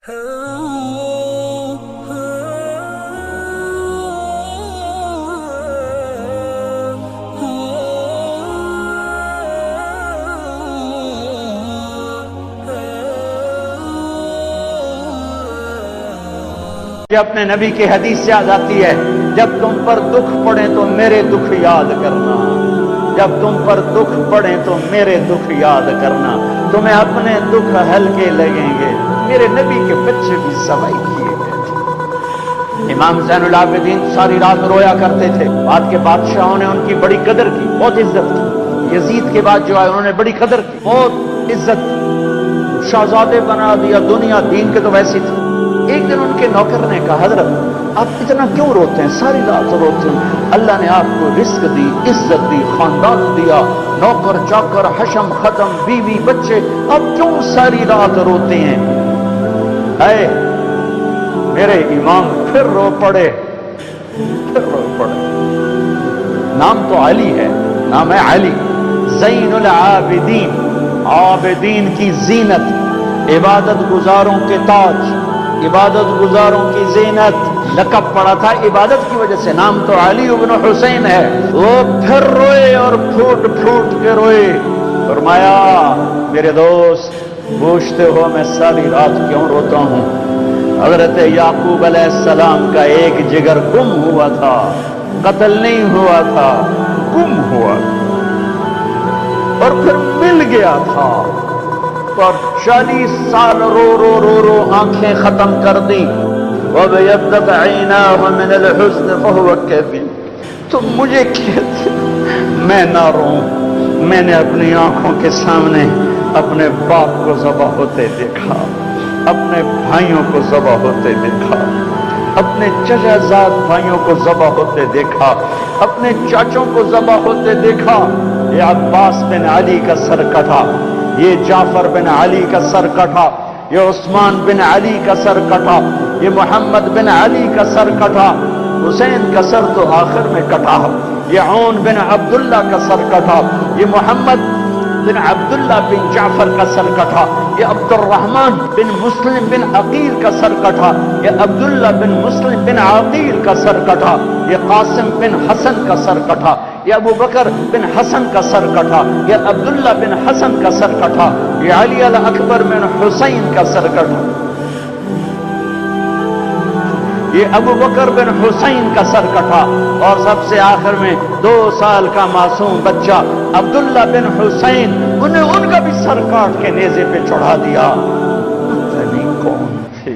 یہ اپنے نبی کی حدیث سے یاد آتی ہے، جب تم پر دکھ پڑے تو میرے دکھ یاد کرنا، جب تم پر دکھ پڑے تو میرے دکھ یاد کرنا، تمہیں اپنے دکھ ہلکے لگیں گے۔ میرے نبی کے بچے بھی سوائی کیے گئے تھے۔ امام زین العابدین ساری رات رویا کرتے تھے۔ بعد کے بادشاہوں نے ان کی بڑی قدر کی، بہت عزت کی۔ یزید کے بعد جو آئے انہوں نے بڑی قدر کی، بہت عزت کی، شہزادے بنا دیا۔ دنیا دین کے تو ویسی تھی۔ ایک دن ان کے نوکر نے کہا، حضرت آپ اتنا کیوں روتے ہیں، ساری رات روتے ہیں؟ اللہ نے آپ کو رزق دی، عزت دی، خاندان دیا، نوکر چاکر، حشم ختم، بیوی بچے، آپ کیوں ساری رات روتے ہیں؟ اے میرے امام پھر رو پڑے، پھر رو پڑے۔ نام تو علی ہے، نام ہے علی، زین العابدین، عابدین کی زینت، عبادت گزاروں کے تاج، عبادت گزاروں کی زینت۔ لقب پڑا تھا عبادت کی وجہ سے، نام تو علی ابن حسین ہے۔ وہ پھر روئے اور پھوٹ پھوٹ کے روئے۔ فرمایا، میرے دوست پوچھتے ہو میں ساری رات کیوں روتا ہوں؟ حضرت یعقوب علیہ السلام کا ایک جگر گم ہوا تھا، قتل نہیں ہوا تھا، گم ہوا اور پھر مل گیا تھا، اور 40 سال رو رو رو رو آنکھیں ختم کر دی۔ وَبَيَضَّتْ عَيْنَاهُ مِنَ الْحُزْنِ فَهُوَ كَظِيمٌ۔ تم مجھے کہتے میں نہ روں؟ میں نے اپنی آنکھوں کے سامنے اپنے باپ کو ذبح ہوتے دیکھا، اپنے بھائیوں کو ذبح ہوتے دیکھا، اپنے چچا زاد بھائیوں کو ذبح ہوتے دیکھا، اپنے چاچوں کو ذبح ہوتے دیکھا۔ یہ عباس بن علی کا سر کٹا، یہ جعفر بن علی کا سر کٹا، یہ عثمان بن علی کا سر کٹا، یہ محمد بن علی کا سر کٹا، حسین کا سر تو آخر میں کٹا، یہ عون بن عبداللہ کا سر کٹا، یہ محمد بن عبداللہ بن جعفر کا سر کٹا، یہ عبد الرحمن بن مسلم بن عقیل کا سر کٹا، یہ عبداللہ بن مسلم بن عقیل کا سر کٹا، یہ قاسم بن حسن کا سر کٹا، یہ ابو بکر بن حسن کا سر کٹا، یہ عبداللہ بن حسن کا سر کٹا، یہ علی الاکبر بن حسین کا سر کٹا، یہ ابو بکر بن حسین کا سر کٹا، اور سب سے آخر میں 2 سال کا معصوم بچہ عبداللہ بن حسین، انہیں ان کا بھی سر کاٹ کے نیزے پہ چڑھا دیا۔ پتہ نہیں کون تھے،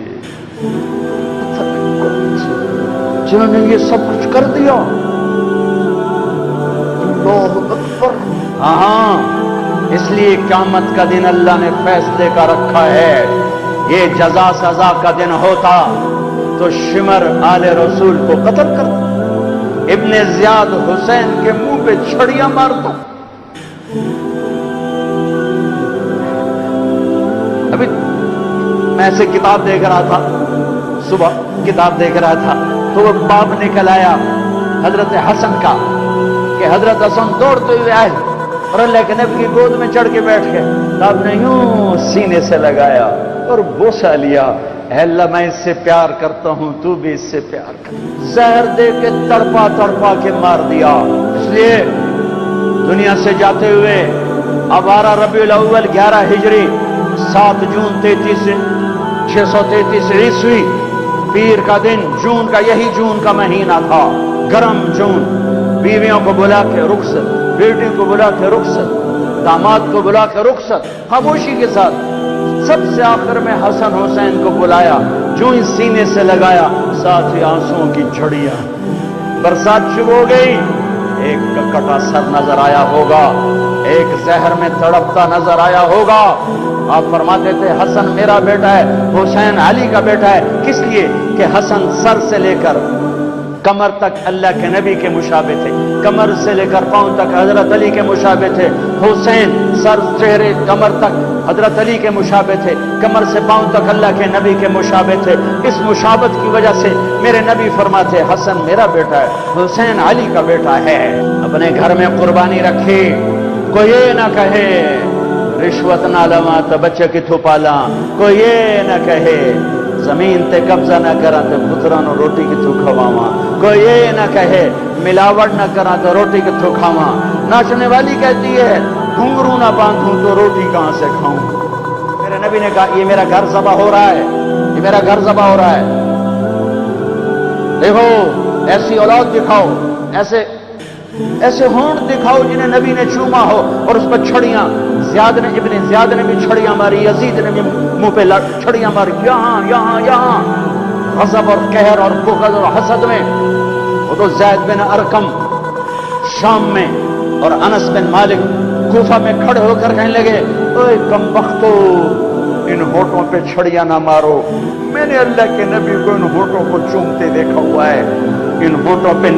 پتہ نہیں کون تھے جنہوں نے یہ سب کچھ کر دیا۔ اللہ اکبر۔ ہاں، اس لیے قیامت کا دن اللہ نے فیصلے کا رکھا ہے۔ یہ جزا سزا کا دن ہوتا تو شمر آل رسول کو قتل کرتا، ابن زیاد حسین کے منہ پہ چھڑیاں مارتا۔ ابھی میں ایسے کتاب دیکھ رہا تھا، صبح کتاب دیکھ رہا تھا تو وہ باب نکل آیا حضرت حسن کا، کہ حضرت حسن دوڑتے ہوئے آئے اور اللہ کے نبی کی گود میں چڑھ کے بیٹھ گئے۔ آپ نے یوں سینے سے لگایا اور بوسہ لیا، اے اللہ میں اس سے پیار کرتا ہوں، تو بھی اس سے پیار کر۔ زہر دے کے تڑپا تڑپا کے مار دیا۔ اس لیے دنیا سے جاتے ہوئے 12 ربیع الاول 11 ہجری 7 جون 633 عیسوی پیر کا دن، جون کا، یہی جون کا مہینہ تھا، گرم جون۔ بیویوں کو بلا کے رخصت، بیٹی کو بلا کے رخصت، داماد کو بلا کے رخصت، خاموشی کے ساتھ۔ سب سے آخر میں حسن حسین کو بلایا، جو ہی سینے سے لگایا، ساتھ ہی آنسوؤں کی جھڑیاں، برسات شروع ہو گئی۔ ایک کا کٹا سر نظر آیا ہوگا، ایک زہر میں تڑپتا نظر آیا ہوگا۔ آپ فرماتے تھے حسن میرا بیٹا ہے، حسین علی کا بیٹا ہے۔ کس لیے؟ کہ حسن سر سے لے کر کمر تک اللہ کے نبی کے مشابہ تھے، کمر سے لے کر پاؤں تک حضرت علی کے مشابہ تھے۔ حسین سر چہرے کمر تک حضرت علی کے مشابہ تھے، کمر سے پاؤں تک اللہ کے نبی کے مشابہ تھے۔ اس مشابہت کی وجہ سے میرے نبی فرماتے حسن میرا بیٹا ہے، حسین علی کا بیٹا ہے۔ اپنے گھر میں قربانی رکھی، کوئی یہ نہ کہے رشوت نہ لواں تو بچے کی تھوپالاں، کوئی یہ نہ کہے زمین تے قبضہ نہ کراں تے پتراں نو روٹی کتھوں کھواواں، کوئی یہ نہ کہے ملاوٹ نہ کراں تو روٹی کتھوں کھاواں۔ ناچنے والی کہتی ہے گھنگرو نہ باندھوں تو روٹی کہاں سے کھاؤں۔ میرے نبی نے کہا یہ میرا گھر ذبح ہو رہا ہے، یہ میرا گھر ذبح ہو رہا ہے، دیکھو ایسی اولاد دکھاؤ، ایسے ہونٹ دکھاؤ جنہیں نبی نے چوما ہو اور اس پر چھڑیاں، ابن زیاد نے بھی چھڑیاں ماری، یزید نے بھی منہ پہ چھڑیاں ماری، یہاں یہاں یہاں، غضب اور قہر اور بغض اور حسد میں۔ وہ تو زید بن ارقم شام میں اور انس بن مالک کوفہ میں کھڑے ہو کر کہنے لگے اے کم بختو، ان ہونٹوں پہ چھڑیاں نہ مارو، میں نے اللہ کے نبی کو ان ہونٹوں کو چومتے دیکھا ہوا ہے، ان ہونٹوں پہ